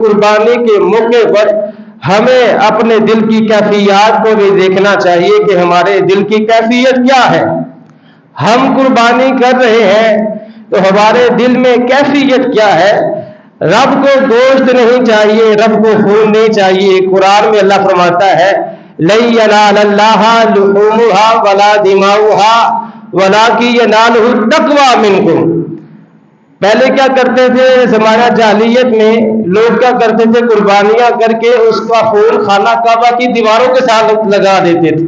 قربانی کے موقع پر ہمیں اپنے دل کی کیفیات کو بھی دیکھنا چاہیے کہ ہمارے دل کی کیفیت کیا ہے. ہم قربانی کر رہے ہیں تو ہمارے دل میں کیفیت کیا ہے. رب کو گوشت نہیں چاہیے, رب کو خون نہیں چاہیے. قرآن میں اللہ فرماتا ہے لَن يَنَالَ اللَّهَ لُحُومُهَا وَلَا دِمَاؤُهَا وَلَٰكِن يَنَالُهُ التَّقْوَىٰ مِنكُمْ. پہلے کیا کرتے تھے زمانہ جاہلیت میں, لوگ کیا کرتے تھے قربانیاں کر کے اس کا خون خانہ کعبہ کی دیواروں کے ساتھ لگا دیتے تھے.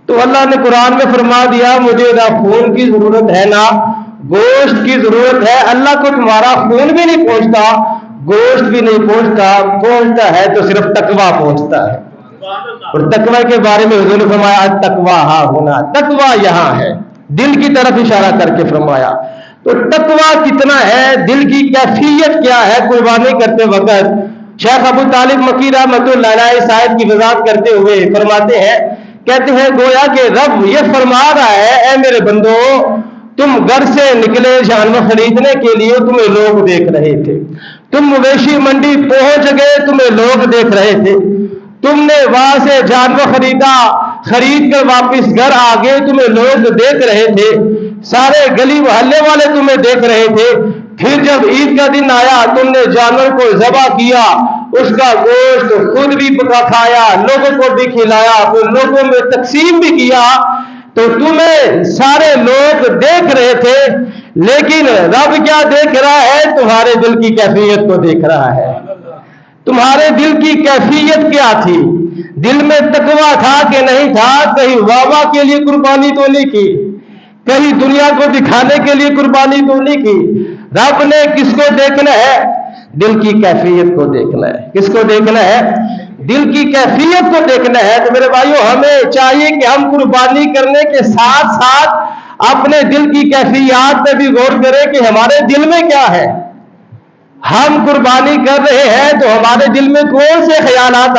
تو اللہ نے قرآن میں فرما دیا مجھے نہ خون کی ضرورت ہے نہ گوشت کی ضرورت ہے. اللہ کو تمہارا خون بھی نہیں پہنچتا, گوشت بھی نہیں پہنچتا ہے تو صرف تقویٰ پہنچتا ہے. اور تقویٰ کے بارے میں حضور نے فرمایا تقویٰ ہاں ہونا, تقویٰ یہاں ہے, دل کی طرف اشارہ کر کے فرمایا. تو تقویٰ کتنا ہے, دل کی کیفیت کیا ہے قربانی کرتے وقت. شیخ ابو طالب مکی رحمۃ اللہ علیہ اس آیت کی وضاحت کرتے ہوئے فرماتے ہیں, کہتے ہیں گویا کہ رب یہ فرما رہا ہے اے میرے بندو تم گھر سے نکلے جانور خریدنے کے لیے, تمہیں لوگ دیکھ رہے تھے. تم مویشی منڈی پہنچ گئے, تمہیں لوگ دیکھ رہے تھے. تم نے وہاں سے جانور خریدا, خرید کر واپس گھر آ گئے, تمہیں لوگ دیکھ رہے تھے. سارے گلی محلے والے تمہیں دیکھ رہے تھے. پھر جب عید کا دن آیا تم نے جانور کو ذبح کیا, اس کا گوشت خود بھی پکا کھایا, لوگوں کو بھی کھلایا, پھر لوگوں میں تقسیم بھی کیا. تو تمہیں سارے لوگ دیکھ رہے تھے, لیکن رب کیا دیکھ رہا ہے, تمہارے دل کی کیفیت کو دیکھ رہا ہے. تمہارے دل کی کیفیت کیا تھی, دل میں تقویٰ تھا کہ نہیں تھا. کہیں واہ کے لیے قربانی تو نہیں کی, کہیں دنیا کو دکھانے کے لیے قربانی تو نہیں کی. رب نے کس کو دیکھنا ہے, دل کی کیفیت کو دیکھنا ہے. کس کو دیکھنا ہے, دل کی کیفیت کو دیکھنا ہے. تو میرے بھائیو ہمیں چاہیے کہ ہم قربانی کرنے کے ساتھ ساتھ اپنے دل کی کیفیات پہ بھی غور کریں کہ ہمارے دل میں کیا ہے. ہم قربانی کر رہے ہیں تو ہمارے دل میں کون سے خیالات